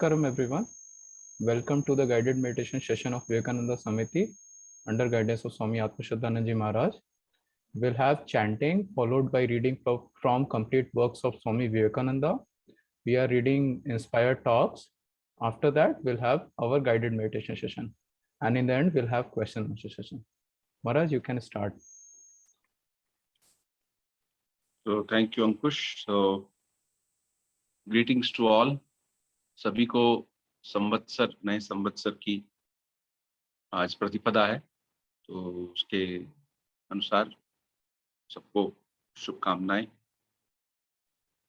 Namaskaram everyone. Welcome to the guided meditation session of Vivekananda Samiti under guidance of Swami Atmashraddhananda Maharaj. We'll have chanting followed by reading from complete works of Swami Vivekananda. We are reading inspired talks. After that, we'll have our guided meditation session. And in the end, we'll have question and answer session. Maharaj, you can start. So thank you, Ankush. So greetings to all. सभी को संवत्सर नए संवत्सर की आज प्रतिपदा है, तो उसके अनुसार सबको शुभकामनाएं.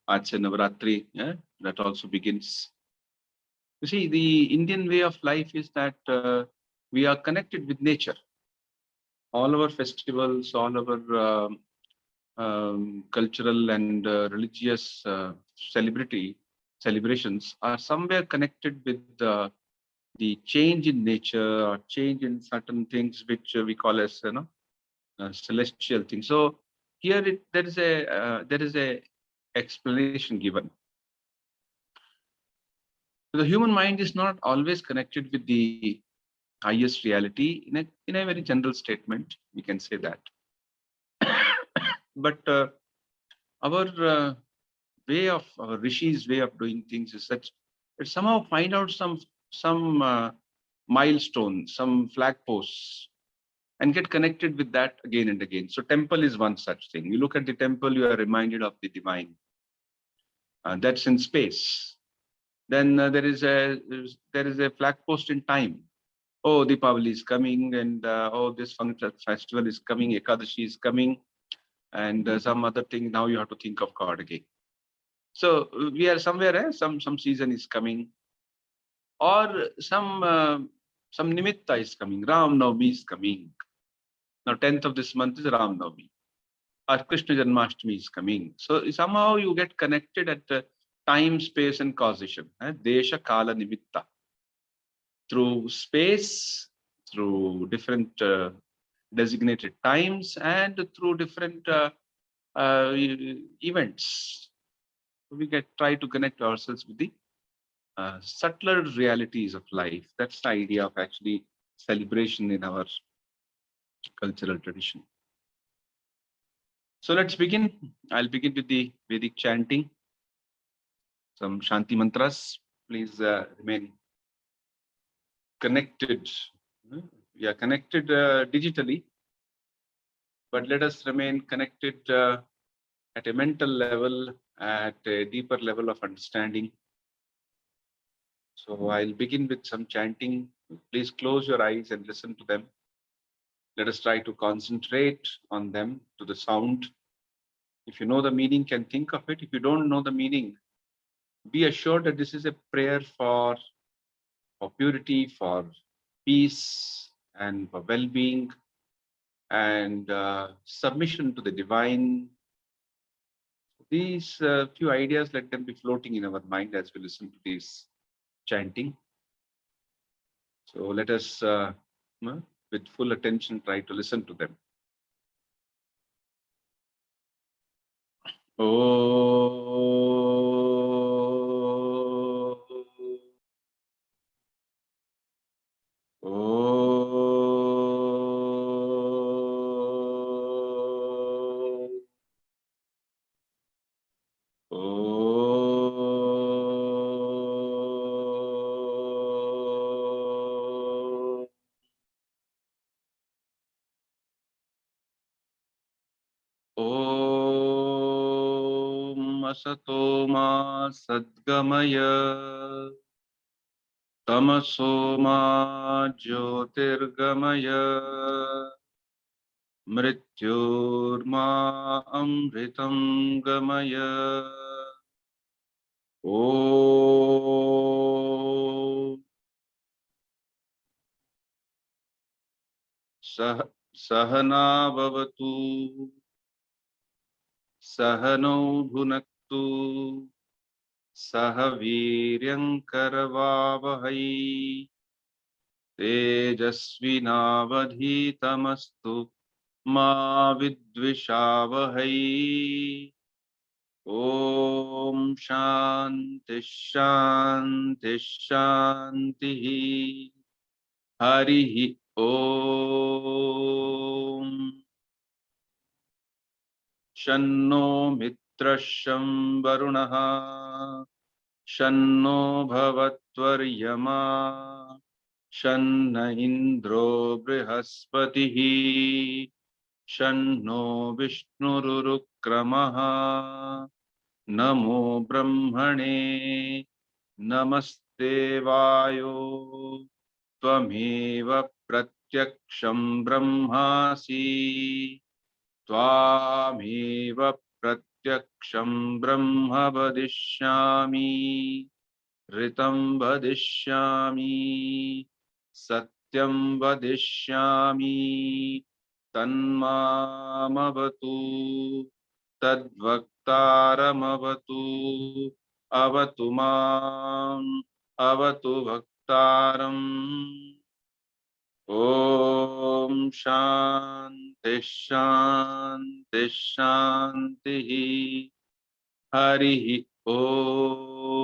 आज से Navratri, that also begins. You see, the Indian way of life is that we are connected with nature. All our festivals, all our cultural and religious celebrations are somewhere connected with the change in nature or change in certain things which we call as celestial things. So here there is a explanation given. The human mind is not always connected with the highest reality. In a very general statement, we can say that. But our way of our rishis' way of doing things is such that somehow find out some milestone, some flag posts, and get connected with that again and again. So temple is one such thing. You look at the temple, you are reminded of the divine. That's in space. Then there is a flag post in time. Oh, Deepavali is coming, and this festival is coming, Ekadashi is coming, and some other thing. Now you have to think of God again. So we are somewhere, some season is coming, or some nimitta is coming. Ram Navami is coming. Now 10th of this month is Ram Navami. Or Krishna Janmashtami is coming. So somehow you get connected at time, space, and causation. Desha Kala Nimitta. Through space, through different designated times, and through different events. We try to connect ourselves with the subtler realities of life. That's the idea of actually celebration in our cultural tradition. So let's begin. I'll begin with the Vedic chanting. Some Shanti mantras. Please remain connected. We are connected digitally, but let us remain connected at a mental level, at a deeper level of understanding. So I'll begin with some chanting. Please close your eyes and listen to them. Let us try to concentrate on them, to the sound. If you know the meaning, can think of it. If you don't know the meaning, be assured that this is a prayer for purity, for peace, and for well-being, and submission to the divine. These few ideas, let them be floating in our mind as we listen to this chanting. So let us, with full attention, try to listen to them. Asato ma sadgamaya, tamaso ma jyotirgamaya, mrityurma amritam gamaya. Om Sahana Bhavatu, Sahano Bhunaktu, Sahaviryam Karavavahai, Tejasvinavadhitamastu ma vidvishavahai. Om Shanti Shanti Shanti. Harihi Om. Shanno Mitrasham Varunaha. Shanno Bhavatvaryama. Shanna Indro Brihaspatihi. Shanno Vishnurukramaha. Namo Brahmane. Namaste Vayo. Tvameva Pratyaksham Brahmasi. Tvameva Pratyaksham Brahma Vadishyami. Ritam Vadishyami. Satyam Vadishyami. Tanmamavatu. Tadvaktaramavatu. Avatu mam. Avatu Vaktaram. Om Shanti Shanti Shanti. Harihi Om.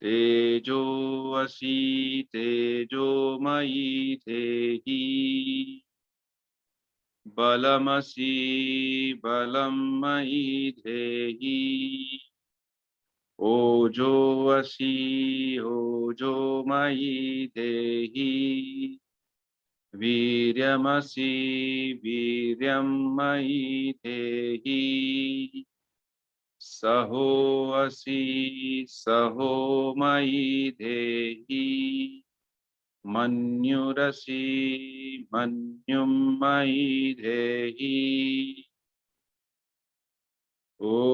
Tejo Asi Tejo Mayi Tehi. Balamasi Balam Mayi Tehi. Ojo Asi Ojo Mayi Dehi. Viryamasi Viryam Mayi Dehi. Saho Asi Saho Mayi Dehi. Manyurasi Manyum Mayi Dehi. Om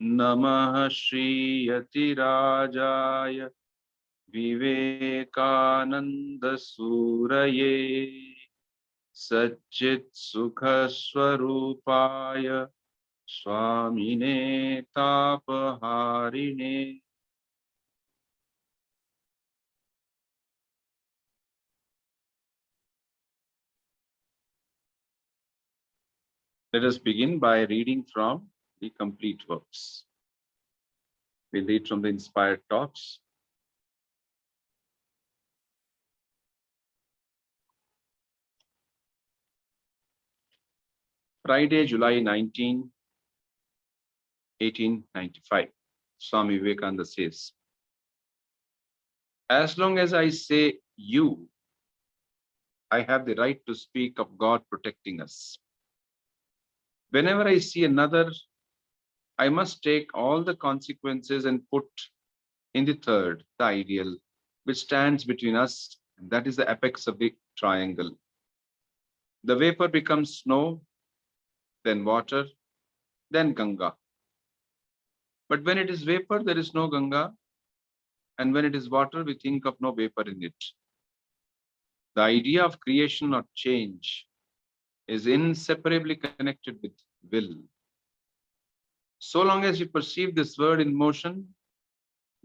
Namah Shri Yatirajaya Vivekananda Suraye Satchit Sukha Swarupaya Swamine Tapaharine. Let us begin by reading from the complete works. We read from the inspired talks. Friday, July 19, 1895. Swami Vivekananda says, as long as I say you, I have the right to speak of God protecting us. Whenever I see another, I must take all the consequences and put in the third, the ideal, which stands between us, and that is the apex of the triangle. The vapor becomes snow, then water, then Ganga. But when it is vapor, there is no Ganga, and when it is water, we think of no vapor in it. The idea of creation or change is inseparably connected with will. So long as you perceive this word in motion,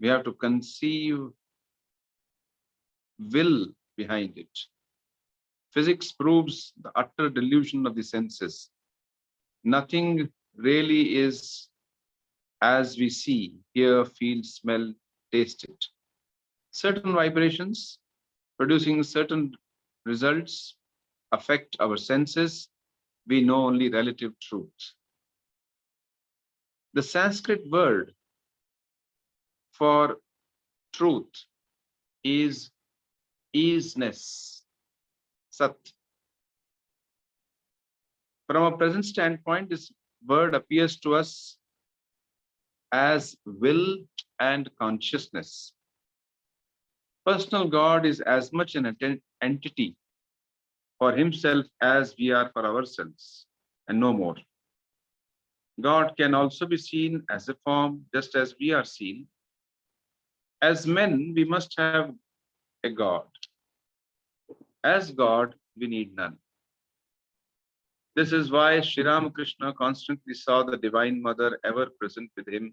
we have to conceive will behind it. Physics proves the utter delusion of the senses. Nothing really is as we see, hear, feel, smell, taste it. Certain vibrations producing certain results affect our senses. We know only relative truth. The Sanskrit word for truth is isness, sat. From a present standpoint, this word appears to us as will and consciousness. Personal God is as much an entity for himself as we are for ourselves, and no more. God can also be seen as a form, just as we are seen. As men, we must have a God. As God, we need none. This is why Sri Ramakrishna constantly saw the Divine Mother ever present with him,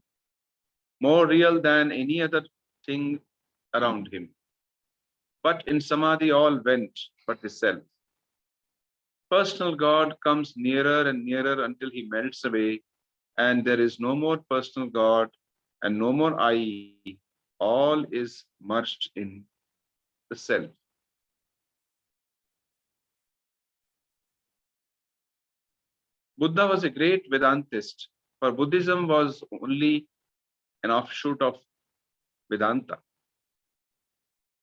more real than any other thing around him. But in Samadhi, all went but the self. Personal God comes nearer and nearer until he melts away, and there is no more personal God and no more I. All is merged in the self. Buddha was a great Vedantist, for Buddhism was only an offshoot of Vedanta.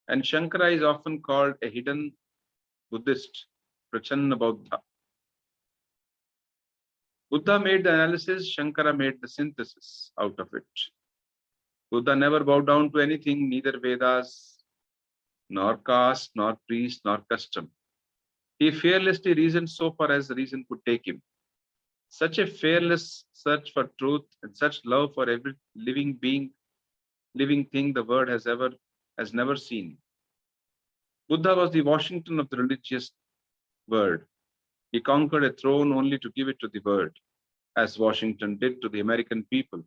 And Shankara is often called a hidden Buddhist, Prachanna Buddha. Buddha made the analysis, Shankara made the synthesis out of it. Buddha never bowed down to anything, neither Vedas, nor caste, nor priest, nor custom. He fearlessly reasoned so far as reason could take him. Such a fearless search for truth and such love for every living being, living thing the world has never seen. Buddha was the Washington of the religious world. He conquered a throne only to give it to the world, as Washington did to the American people.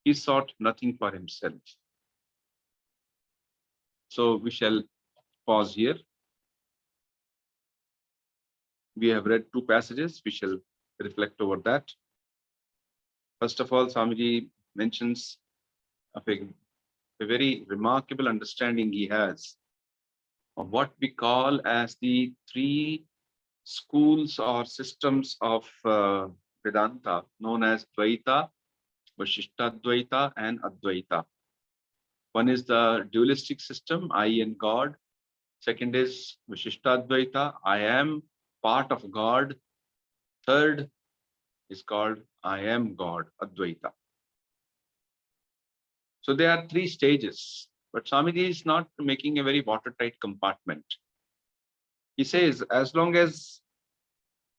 He sought nothing for himself. So we shall pause here. We have read two passages. We shall reflect over that. First of all, Swamiji mentions of a very remarkable understanding he has of what we call as the three schools or systems of Vedanta, known as Dvaita, Vashishtadvaita, and Advaita. One is the dualistic system, I and God. Second is Vashishtadvaita, I am part of God. Third is called I am God, Advaita. So there are three stages, but Swamiji is not making a very watertight compartment. He says, as long as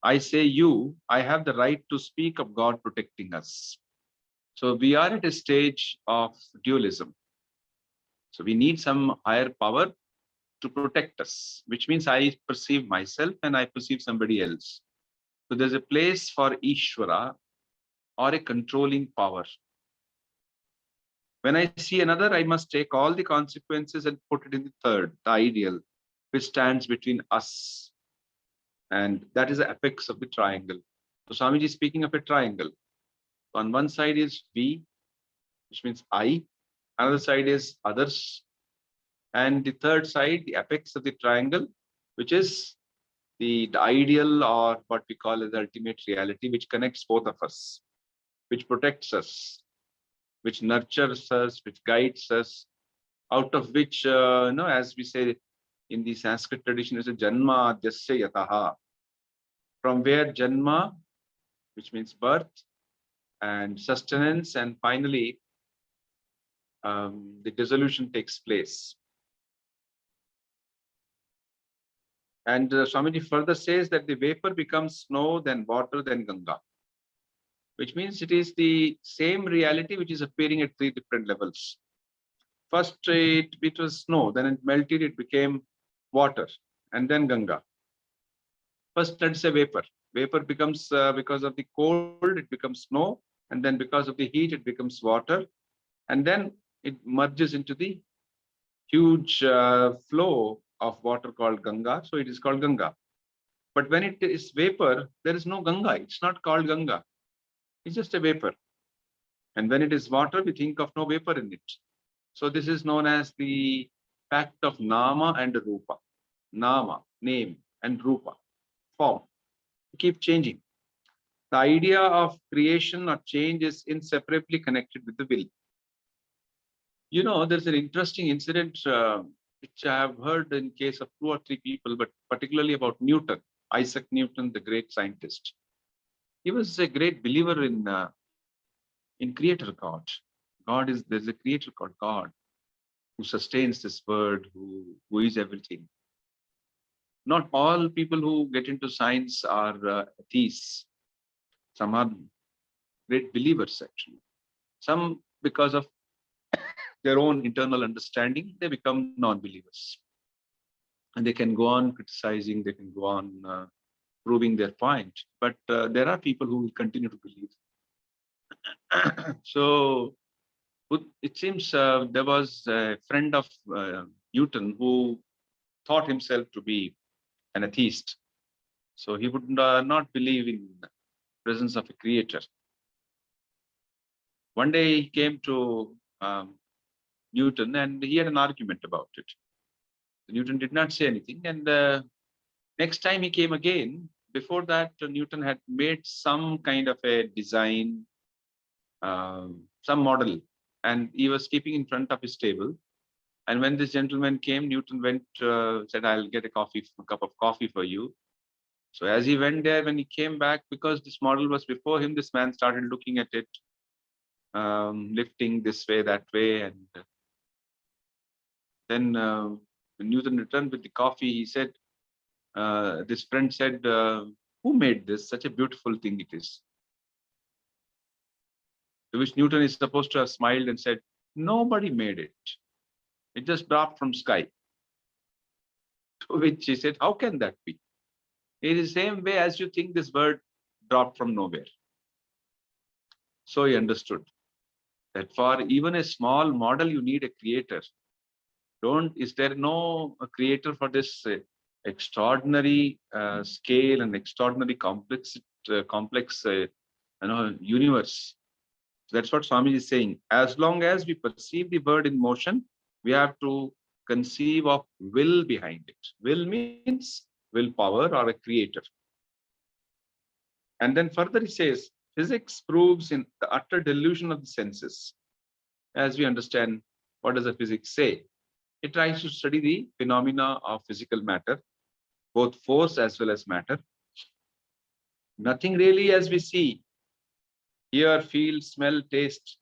I say you, I have the right to speak of God protecting us. So we are at a stage of dualism. So we need some higher power to protect us, which means I perceive myself and I perceive somebody else. So there's a place for Ishvara or a controlling power. When I see another, I must take all the consequences and put it in the third, the ideal, which stands between us. And that is the apex of the triangle. So Swamiji is speaking of a triangle. On one side is we, which means I. Another side is others. And the third side, the apex of the triangle, which is the ideal, or what we call as the ultimate reality, which connects both of us, which protects us, which nurtures us, which guides us, out of which, as we say in the Sanskrit tradition, is a janma jasya yataha, from where janma, which means birth, and sustenance, and finally the dissolution takes place. And Swamiji further says that the vapor becomes snow, then water, then Ganga, which means it is the same reality which is appearing at three different levels. First, it was snow, then it melted, it became water, and then Ganga. First, let's say vapor. Vapor becomes, because of the cold, it becomes snow, and then because of the heat, it becomes water, and then it merges into the huge flow of water called Ganga. So it is called Ganga. But when it is vapor, there is no Ganga. It's not called Ganga. It's just a vapor. And when it is water, we think of no vapor in it. So this is known as the fact of Nama and Rupa. Nama, name, and Rupa, form. Keep changing. The idea of creation or change is inseparably connected with the will. You know, there's an interesting incident which I have heard in case of 2 or 3 people, but particularly about Newton, Isaac Newton, the great scientist. He was a great believer in Creator God. There's a Creator called God who sustains this world, who is everything. Not all people who get into science are atheists. Some are great believers, actually. Some, because of their own internal understanding, they become non-believers. And they can go on criticizing, they can go on proving their point. But there are people who will continue to believe. So it seems there was a friend of Newton, who thought himself to be an atheist. So he would not believe in the presence of a creator. One day he came to Newton and he had an argument about it. Newton did not say anything. And next time he came again, before that, Newton had made some kind of a design, some model, and he was keeping in front of his table. And when this gentleman came, Newton went, said, "I'll get a cup of coffee for you." So as he went there, when he came back, because this model was before him, this man started looking at it, lifting this way, that way. And then when Newton returned with the coffee, he said, this friend said, "Who made this? Such a beautiful thing it is." To which Newton is supposed to have smiled and said, "Nobody made it. It just dropped from sky." To which he said, "How can that be? It is the same way as you think this bird dropped from nowhere." So he understood that for even a small model, you need a creator. Is there no creator for this extraordinary scale and extraordinary complex universe? So that's what Swami is saying. As long as we perceive the bird in motion, we have to conceive of will behind it. Will means willpower or a creator. And then further he says, physics proves in the utter delusion of the senses. As we understand, what does the physics say? It tries to study the phenomena of physical matter, both force as well as matter. Nothing really as we see, hear, feel, smell, taste.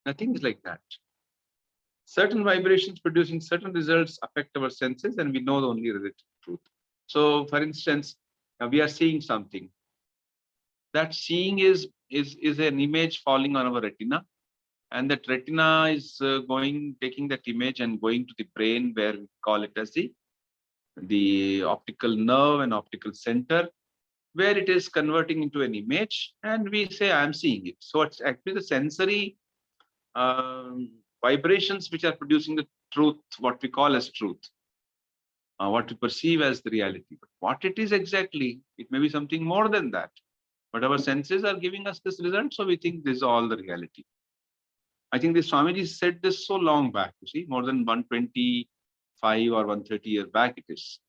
Nothing is like that. Certain vibrations producing certain results affect our senses, and we know the only relative truth. So, for instance, we are seeing something. That seeing is an image falling on our retina, and that retina is taking that image and going to the brain, where we call it as the optical nerve and optical center, where it is converting into an image, and we say, "I am seeing it." So it's actually the sensory vibrations which are producing the truth, what we call as truth, what we perceive as the reality. But what it is exactly, it may be something more than that. But our senses are giving us this result, so we think this is all the reality. I think the Swamiji said this so long back, you see, more than 125 or 130 years back it is.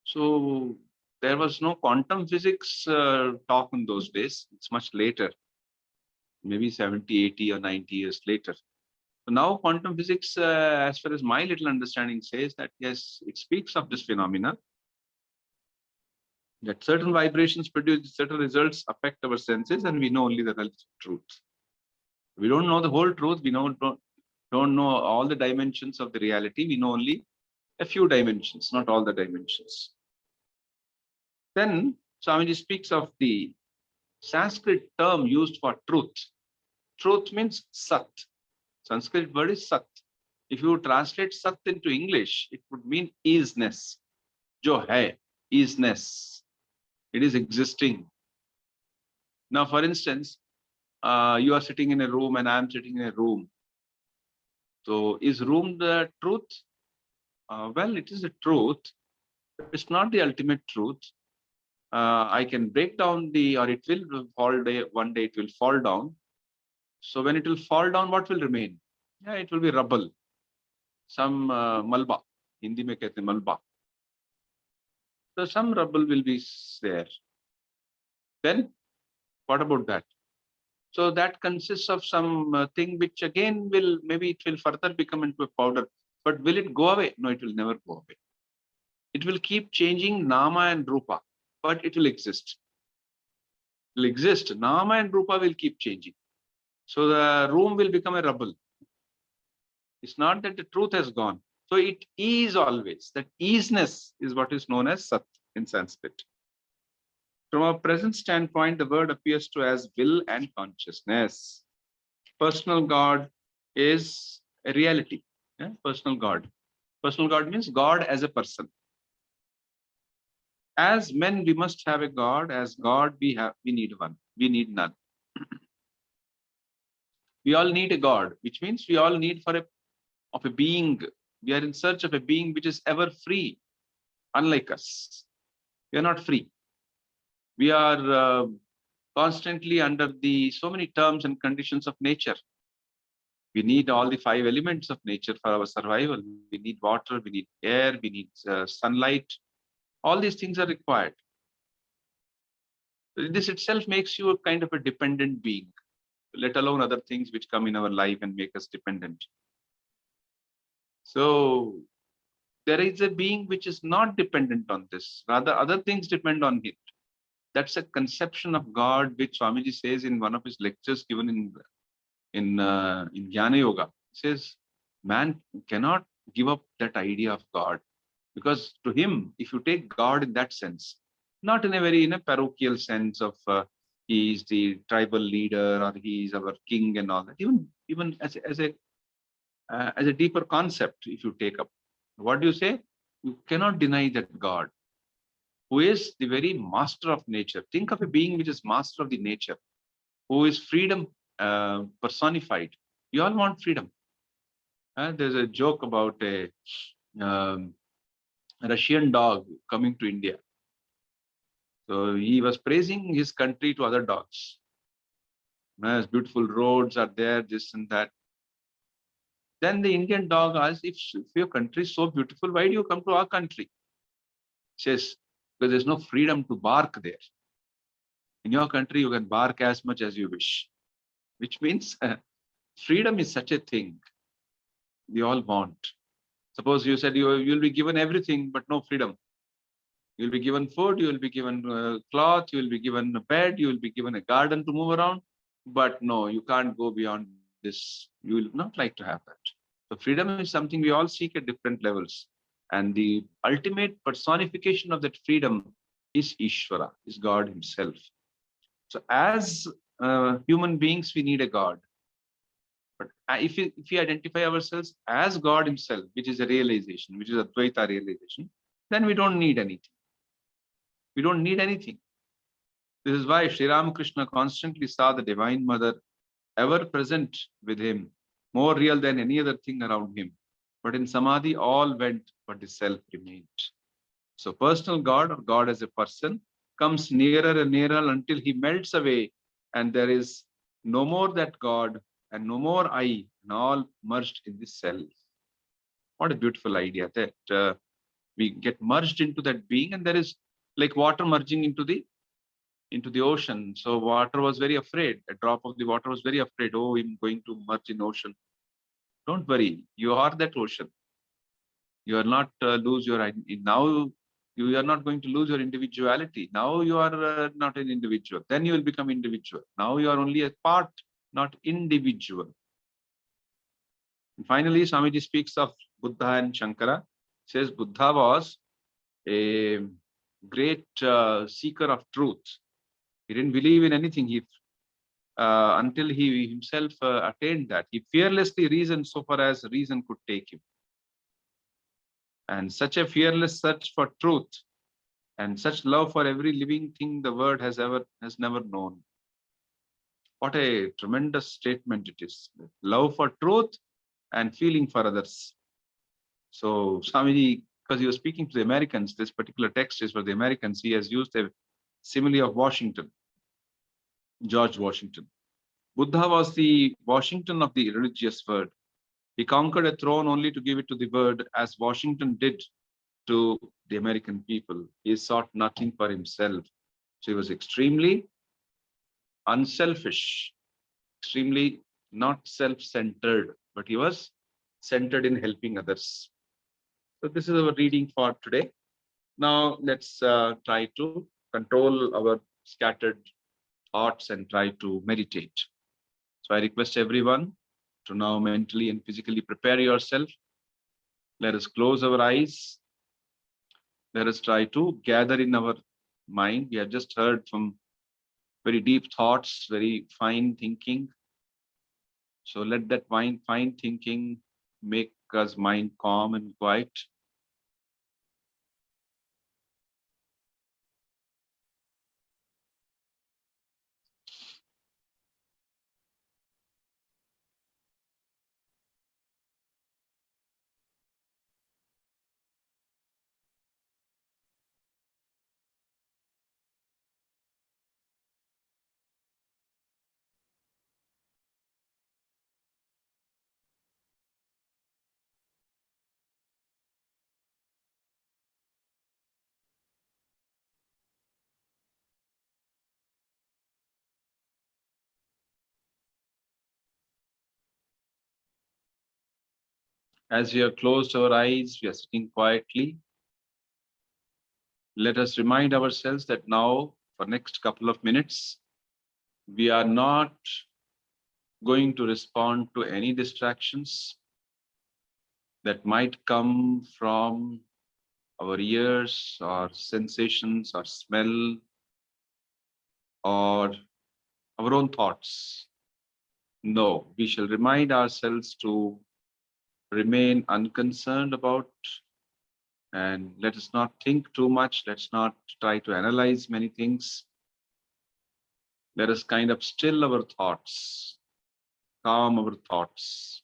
So there was no quantum physics talk in those days. It's much later, maybe 70, 80 or 90 years later. So now quantum physics, as far as my little understanding says, that yes, it speaks of this phenomena, that certain vibrations produce certain results, affect our senses, and we know only the relative truth. We don't know the whole truth. We don't know all the dimensions of the reality. We know only a few dimensions, not all the dimensions. Then Swamiji speaks of the Sanskrit term used for truth. Truth means sat. Sanskrit word is sat. If you translate sat into English, it would mean isness. Jo hai, isness. It is existing. Now, for instance, you are sitting in a room and I am sitting in a room. So is room the truth? Well, it is the truth. It's not the ultimate truth. I can break down or it will fall one day it will fall down. So when it will fall down, what will remain? Yeah, it will be rubble. Some malba. Hindi mein kehte hain malba. So some rubble will be there. Then what about that? So that consists of some thing which again maybe it will further become into a powder. But will it go away? No, it will never go away. It will keep changing nama and rupa, but it will exist. It will exist. Nama and rupa will keep changing. So the room will become a rubble. It's not that the truth has gone. So it is always. That isness is what is known as sat in Sanskrit. From our present standpoint, the word appears to as will and consciousness. Personal God is a reality. Yeah? Personal God. Personal God means God as a person. As men, we must have a God. As God, we need one. We need none. We all need a God, which means we all need of a being We are in search of a being which is ever free, unlike us. We are not free. We are constantly under the so many terms and conditions of nature. We need all the 5 elements of nature for our survival. We need water, we need air, we need sunlight. All these things are required. This itself makes you a kind of a dependent being, let alone other things which come in our life and make us dependent. So there is a being which is not dependent on this. Rather, other things depend on it. That's a conception of God, which Swamiji says in one of his lectures given in Jnana Yoga. He says, man cannot give up that idea of God, because to him, if you take God in that sense, not in a very parochial sense of he is the tribal leader or he is our king and all that. Even as a deeper concept, if you take up, what do you say? You cannot deny that God, who is the very master of nature. Think of a being which is master of the nature, who is freedom personified. You all want freedom. There's a joke about a um, Russian dog coming to India. So he was praising his country to other dogs. Nice, beautiful roads are there, this and that. Then the Indian dog asked, if your country is so beautiful, why do you come to our country? He says, because there's no freedom to bark there. In your country, you can bark as much as you wish, which means freedom is such a thing we all want. Suppose you said you'll be given everything, but no freedom. You'll be given food, you will be given cloth, you will be given a bed, you will be given a garden to move around. But no, you can't go beyond this. You will not like to have that. So freedom is something we all seek at different levels. And the ultimate personification of that freedom is Ishvara, is God himself. So as human beings, we need a God. But if we identify ourselves as God himself, which is a realization, which is Advaita realization, then we don't need anything. We don't need anything. This is why Sri Ramakrishna constantly saw the Divine Mother ever present with him, more real than any other thing around him. But in Samadhi, all went, but the self remained. So personal God, or God as a person, comes nearer and nearer until he melts away, and there is no more that God and no more I, and all merged in the self. What a beautiful idea that we get merged into that being, and there is like water merging into the ocean. So water was very afraid. A drop of the water was very afraid. Oh, I'm going to merge in ocean. Don't worry, you are that ocean. You are not lose your now. You are not going to lose your individuality. Now you are not an individual. Then you will become individual. Now you are only a part, not individual. And finally, Swamiji speaks of Buddha and Shankara. He says Buddha was a great seeker of truth. He didn't believe in anything until he himself attained that. He fearlessly reasoned so far as reason could take him. And such a fearless search for truth and such love for every living thing the world has never known. What a tremendous statement it is. Love for truth and feeling for others. So Swamiji, because he was speaking to the Americans, this particular text is for the Americans. He has used a simile of Washington, George Washington. Buddha was the Washington of the religious world. He conquered a throne only to give it to the world, as Washington did to the American people. He sought nothing for himself. So he was extremely unselfish, extremely not self-centered, but he was centered in helping others. So this is our reading for today. Now let's try to control our scattered thoughts and try to meditate. So I request everyone to now mentally and physically prepare yourself. Let us close our eyes. Let us try to gather in our mind. We have just heard from very deep thoughts, very fine thinking. So let that fine thinking make us mind calm and quiet. As we have closed our eyes, we are sitting quietly. Let us remind ourselves that now, for next couple of minutes, we are not going to respond to any distractions that might come from our ears or sensations or smell or our own thoughts. No, we shall remind ourselves to remain unconcerned about, and let us not think too much. Let's not try to analyze many things. Let us kind of still our thoughts, calm our thoughts.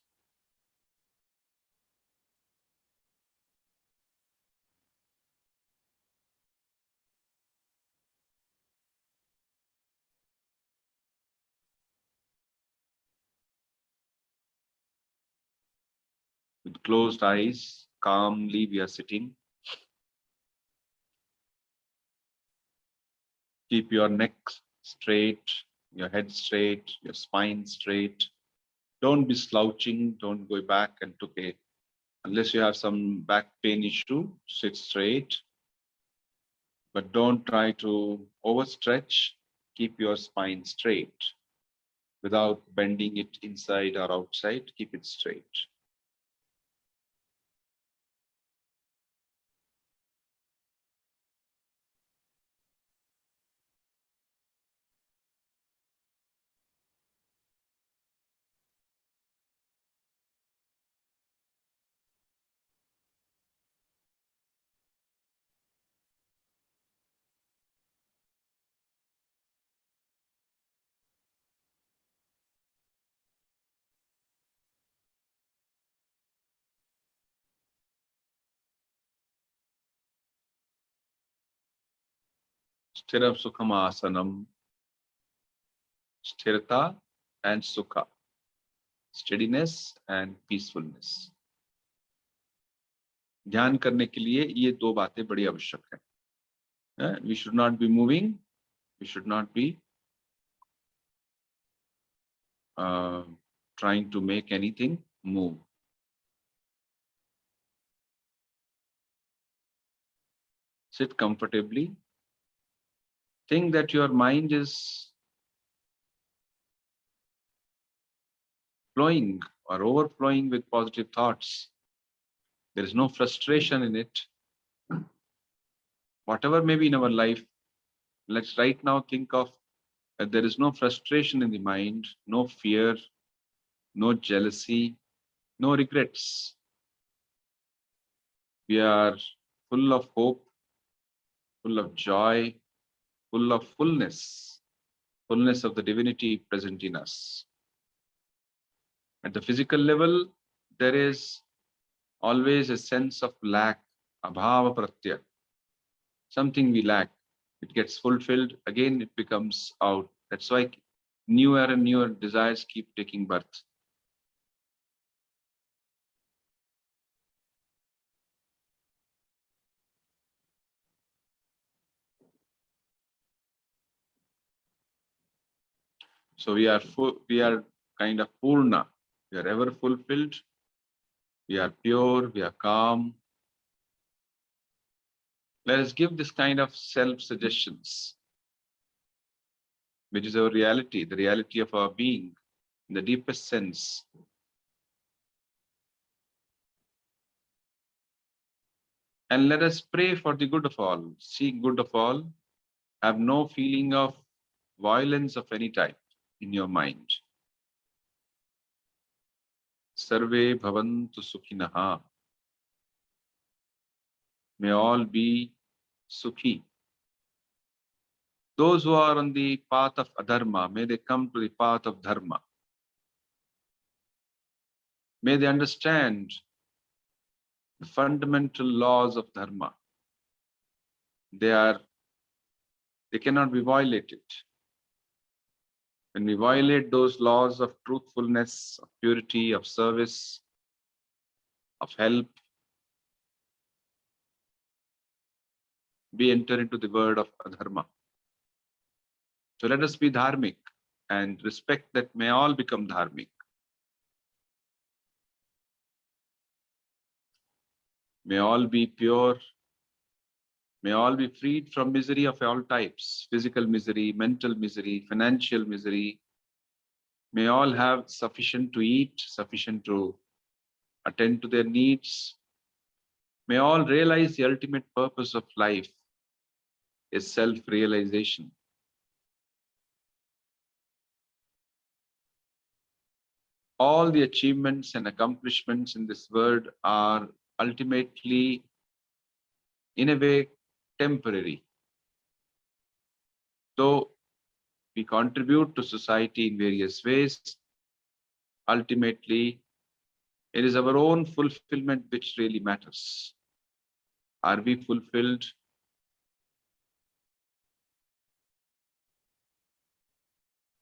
With closed eyes, calmly we are sitting. Keep your neck straight, your head straight, your spine straight. Don't be slouching, don't go back and unless you have some back pain issue, sit straight. But don't try to overstretch. Keep your spine straight without bending it inside or outside. Keep it straight. Stiram Sukham Asanam. Sthirata and Sukha. Steadiness and peacefulness. ध्यान करने के लिए ये दो बातें बड़ी आवश्यक है. We should not be moving. We should not be trying to make anything move. Sit comfortably. Think that your mind is flowing or overflowing with positive thoughts. There is no frustration in it. Whatever may be in our life, let's right now think of that there is no frustration in the mind, no fear, no jealousy, no regrets. We are full of hope, full of joy, full of fullness of the divinity present in us. At the physical level, there is always a sense of lack, abhava pratyaya. Something we lack, it gets fulfilled, again it becomes out. That's why newer and newer desires keep taking birth. So we are kind of purna. We are ever fulfilled. We are pure. We are calm. Let us give this kind of self-suggestions, which is our reality, the reality of our being, in the deepest sense. And let us pray for the good of all, seek good of all, have no feeling of violence of any type in your mind. Sarve bhavantu sukhinaha. May all be sukhi. Those who are on the path of adharma, may they come to the path of dharma. May they understand the fundamental laws of dharma. They cannot be violated. When we violate those laws of truthfulness, of purity, of service, of help, we enter into the word of adharma. So let us be dharmic and respect that may all become dharmic. May all be pure. May all be freed from misery of all types, physical misery, mental misery, financial misery. May all have sufficient to eat, sufficient to attend to their needs. May all realize the ultimate purpose of life is self-realization. All the achievements and accomplishments in this world are ultimately, in a way, temporary. Though we contribute to society in various ways, ultimately, it is our own fulfillment which really matters. Are we fulfilled?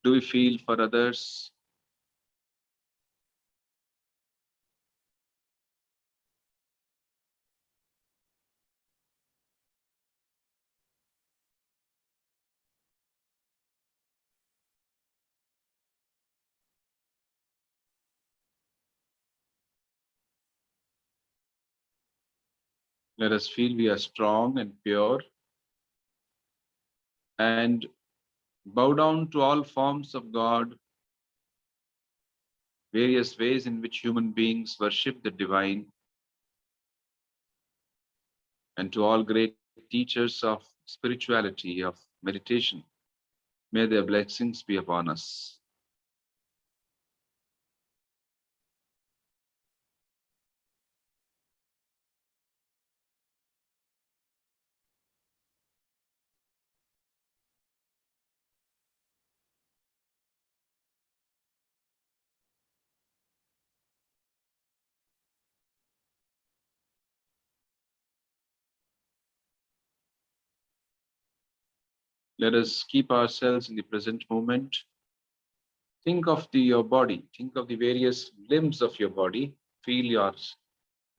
Do we feel for others? Let us feel we are strong and pure and bow down to all forms of God, various ways in which human beings worship the divine, and to all great teachers of spirituality, of meditation. May their blessings be upon us. Let us keep ourselves in the present moment. Think of your body. Think of the various limbs of your body. Feel you're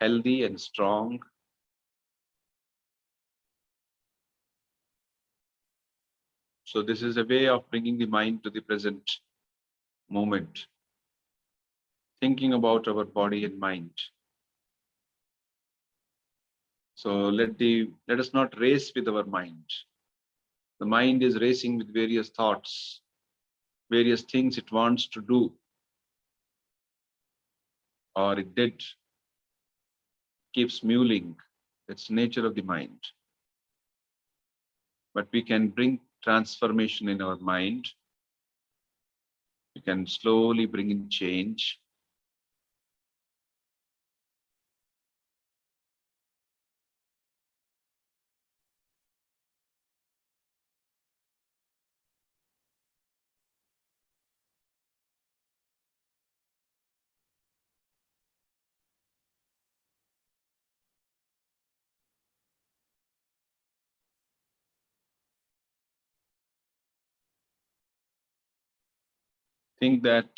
healthy and strong. So this is a way of bringing the mind to the present moment, thinking about our body and mind. So let us not race with our mind. The mind is racing with various thoughts, various things it wants to do, or it did, keeps mulling. That's the nature of the mind. But we can bring transformation in our mind. We can slowly bring in change. Think that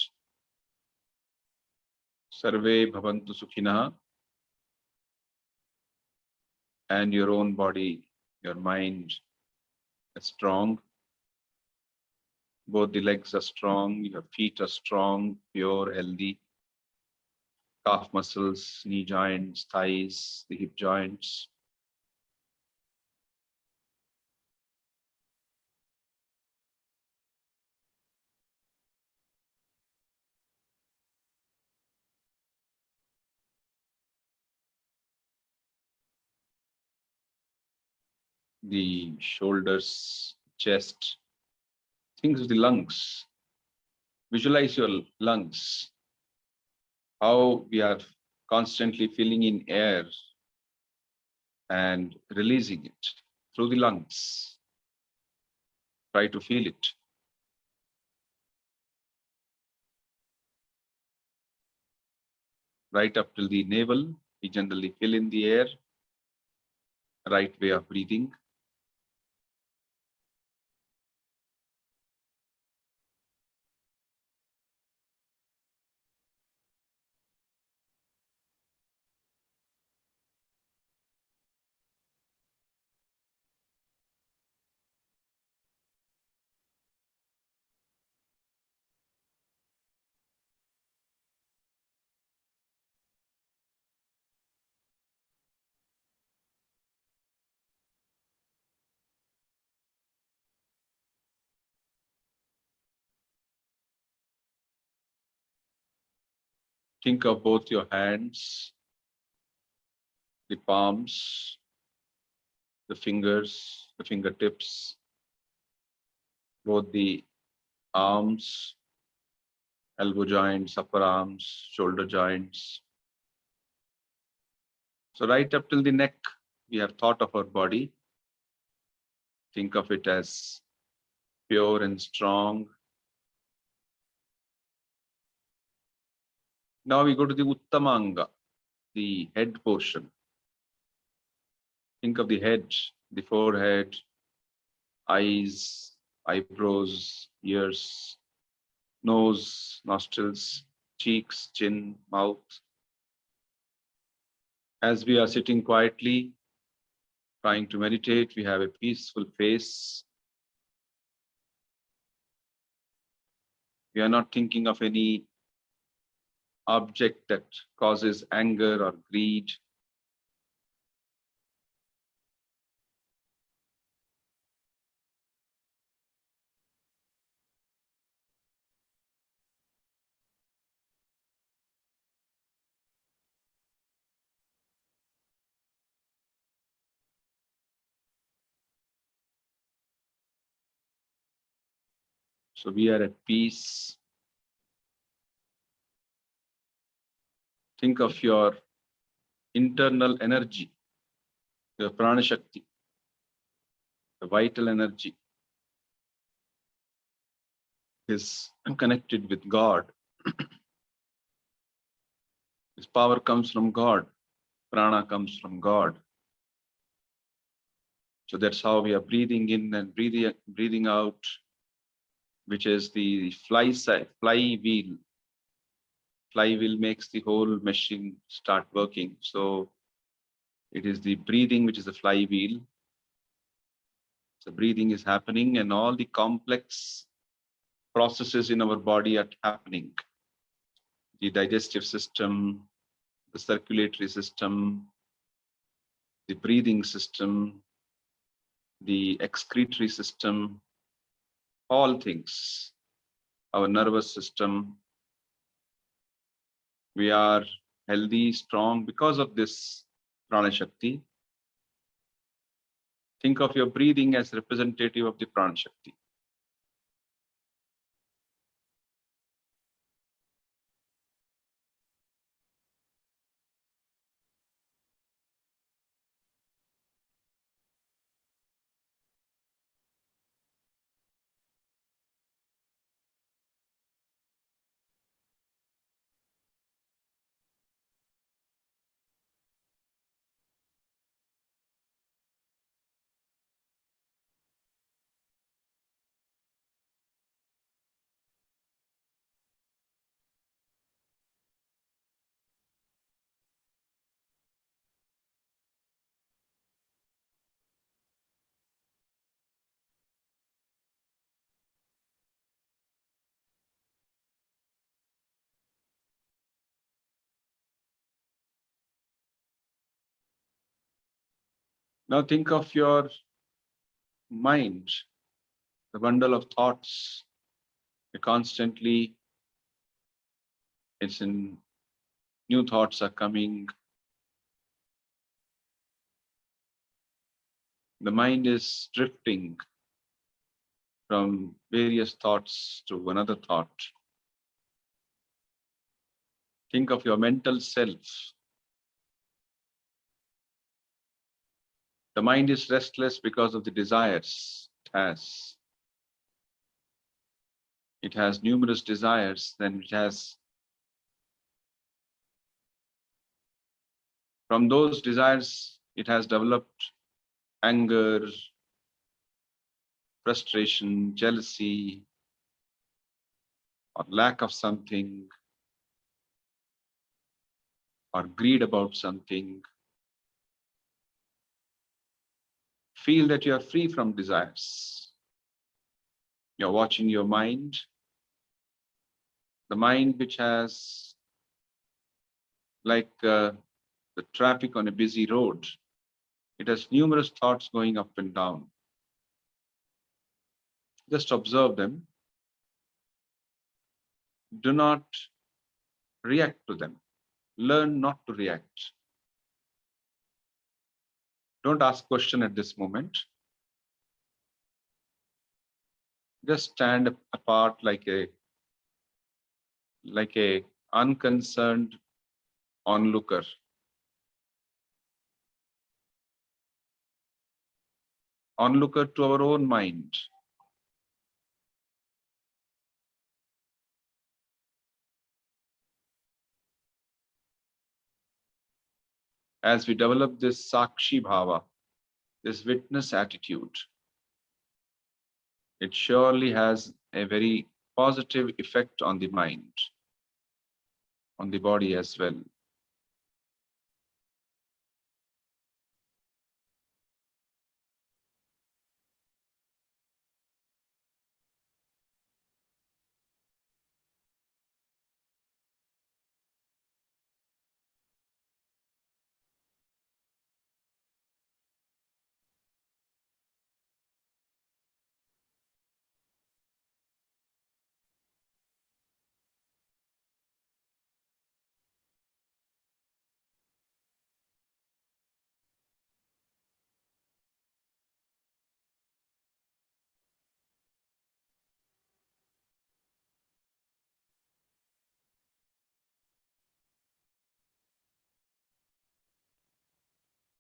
Sarve Bhavantu Sukhina, and your own body, your mind is strong. Both the legs are strong, your feet are strong, pure, healthy. Calf muscles, knee joints, thighs, the hip joints. The shoulders, chest. Think of the lungs. Visualize your lungs, how we are constantly filling in air and releasing it through the lungs. Try to feel it. Right up till the navel, we generally fill in the air. Right way of breathing. Think of both your hands, the palms, the fingers, the fingertips, both the arms, elbow joints, upper arms, shoulder joints. So right up till the neck, we have thought of our body. Think of it as pure and strong. Now we go to the Uttamanga, the head portion. Think of the head, the forehead, eyes, eyebrows, ears, nose, nostrils, cheeks, chin, mouth. As we are sitting quietly, trying to meditate, we have a peaceful face. We are not thinking of any object that causes anger or greed. So we are at peace. Think of your internal energy, your prana shakti, the vital energy is connected with God. This power comes from God. Prana comes from God. So that's how we are breathing in and breathing out, which is the flywheel. Flywheel makes the whole machine start working. So it is the breathing which is the flywheel. So breathing is happening and all the complex processes in our body are happening. The digestive system, the circulatory system, the breathing system, the excretory system, all things, our nervous system. We are healthy, strong because of this prana shakti. Think of your breathing as representative of the prana shakti. Now think of your mind, the bundle of thoughts. Constantly, new thoughts are coming. The mind is drifting from various thoughts to another thought. Think of your mental self. The mind is restless because of the desires it has. It has numerous desires, then it has, from those desires, it has developed anger, frustration, jealousy, or lack of something, or greed about something. Feel that you are free from desires. You're watching your mind. The mind which has, like the traffic on a busy road, it has numerous thoughts going up and down. Just observe them. Do not react to them. Learn not to react. Don't ask question at this moment. Just stand apart like a unconcerned onlooker. Onlooker to our own mind. As we develop this Sakshi Bhava, this witness attitude, it surely has a very positive effect on the mind, on the body as well.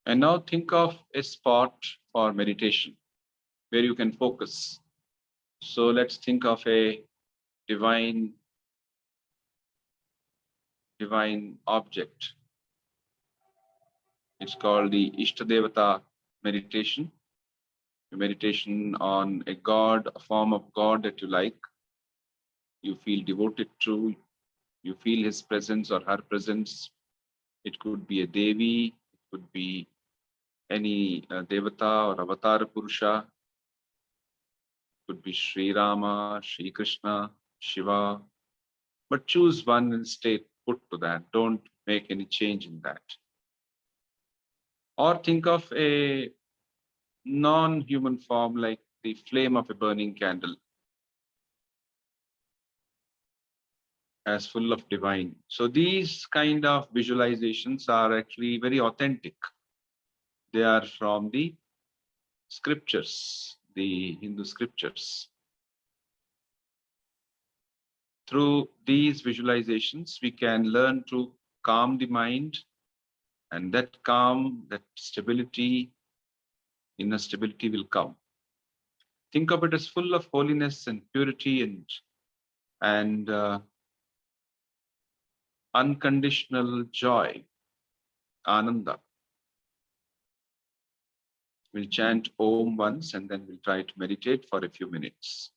And now think of a spot for meditation where you can focus. So let's think of a divine object. It's called the Ishtadevata meditation. A meditation on a god, a form of god that you like, you feel devoted to, you feel his presence or her presence. It could be a Devi, it could be any Devata or Avatar Purusha, it could be Sri Rama, Sri Krishna, Shiva. But choose one and stay put to that. Don't make any change in that. Or think of a non-human form like the flame of a burning candle as full of divine. So these kind of visualizations are actually very authentic. They are from the scriptures, the Hindu scriptures. Through these visualizations, we can learn to calm the mind, and that calm, that stability, inner stability will come. Think of it as full of holiness and purity and unconditional joy, ananda. We'll chant Om once and then we'll try to meditate for a few minutes.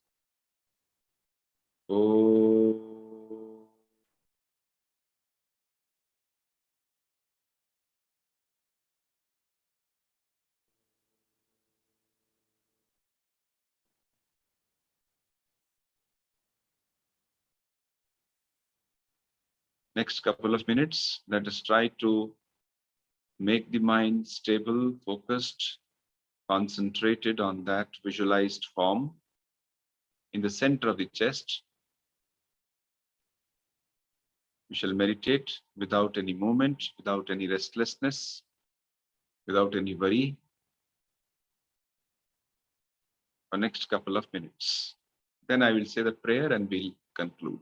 Om. Next couple of minutes, let us try to make the mind stable, focused, concentrated on that visualized form in the center of the chest. We shall meditate without any movement, without any restlessness, without any worry for next couple of minutes. Then I will say the prayer and we'll conclude.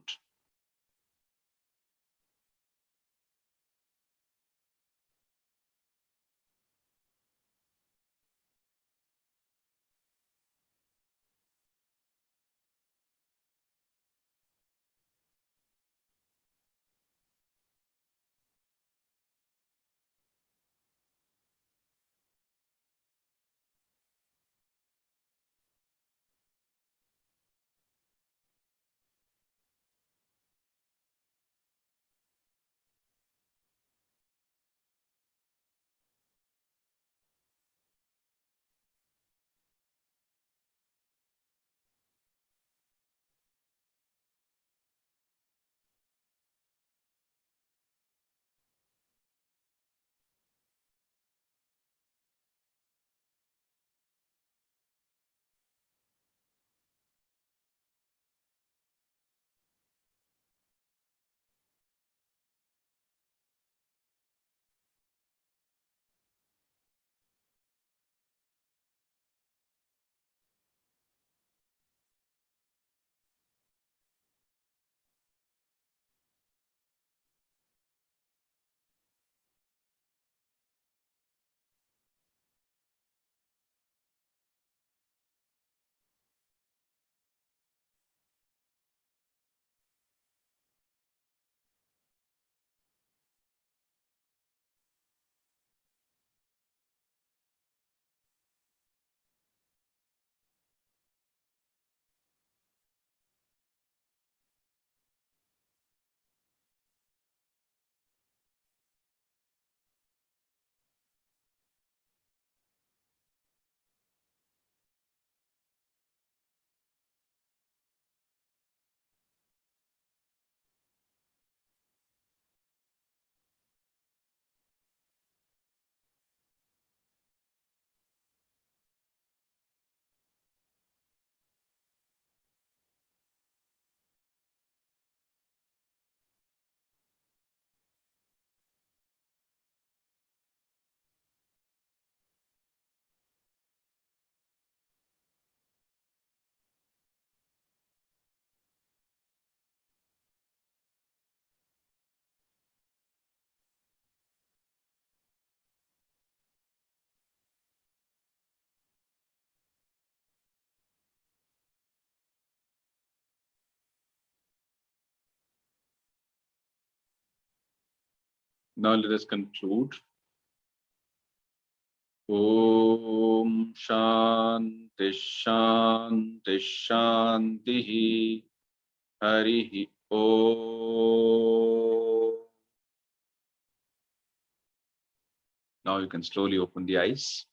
Now let us conclude. Om Shanti Shanti Shanti Harihi Om. Now you can slowly open the eyes.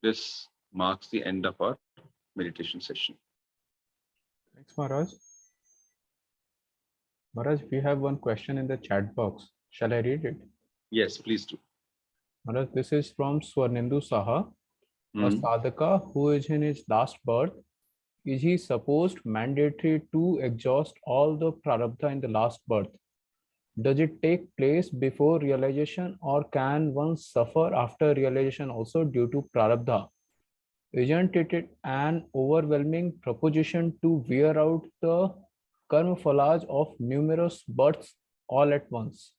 This marks the end of our meditation session. Thanks, Maharaj. Maharaj, we have one question in the chat box. Shall I read it? Yes, please do. Maharaj, this is from Swarnindu Saha. A Hmm. sadhaka who is in his last birth, is he supposed mandatory to exhaust all the prarabdha in the last birth? Does it take place before realization, or can one suffer after realization also due to prarabdha? Isn't it an overwhelming proposition to wear out the karma phalas of numerous births all at once?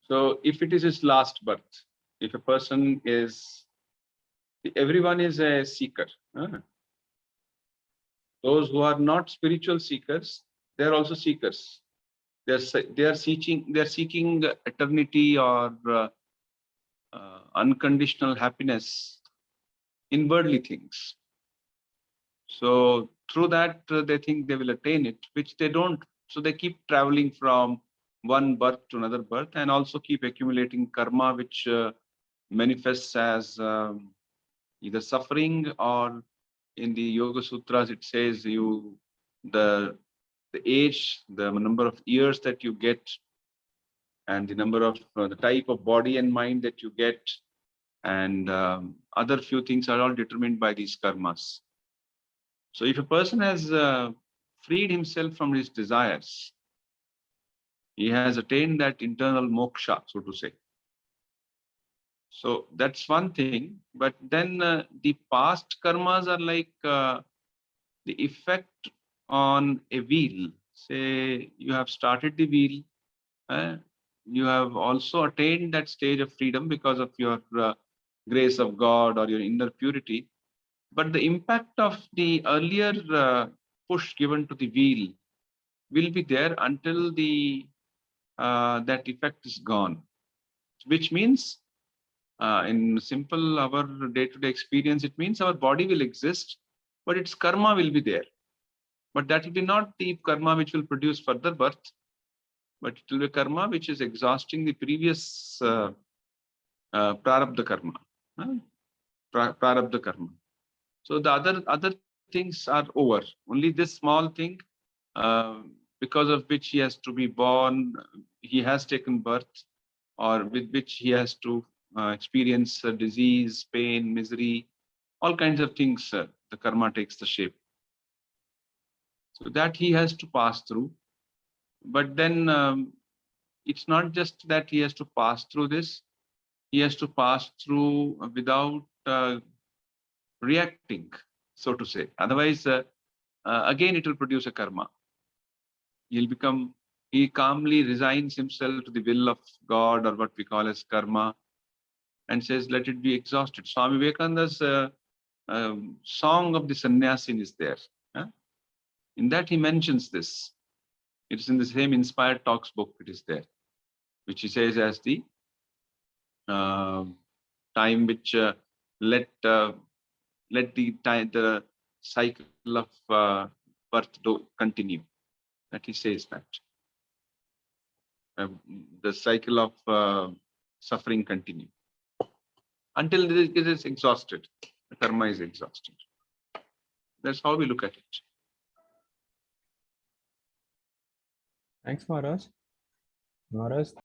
So if it is his last birth, if a person is, everyone is a seeker. Those who are not spiritual seekers, they are also seekers. They are seeking eternity or unconditional happiness in worldly things. So through that, they think they will attain it, which they don't. So they keep traveling from one birth to another birth, and also keep accumulating karma, which manifests as either suffering, or in the Yoga Sutras it says the age, the number of years that you get, and the number of the type of body and mind that you get, and other few things are all determined by these karmas. So if a person has freed himself from his desires, he has attained that internal moksha, so to say. So that's one thing. But then the past karmas are like the effect on a wheel. Say you have started the wheel, you have also attained that stage of freedom because of your grace of God or your inner purity. But the impact of the earlier push given to the wheel will be there until the that effect is gone. Which means, in simple our day-to-day experience, it means our body will exist, but its karma will be there. But that will be not the karma which will produce further birth, but it will be karma which is exhausting the previous prarabdha karma. Prarabdha karma. So the other things are over. Only this small thing, because of which he has to be born, he has taken birth, or with which he has to experience disease, pain, misery, all kinds of things. The karma takes the shape. So that he has to pass through. But then it's not just that he has to pass through this. He has to pass through without reacting, so to say. Otherwise, again, it will produce a karma. He calmly resigns himself to the will of God, or what we call as karma, and says, let it be exhausted. Swami Vivekananda's song of the sannyasin is there. In that he mentions this. It's in the same Inspired Talks book, it is there, which he says as the time which let the cycle of birth continue. That he says that the cycle of suffering continue until it is exhausted. The karma is exhausted. That's how we look at it. Thanks, Maharaj. Maharaj,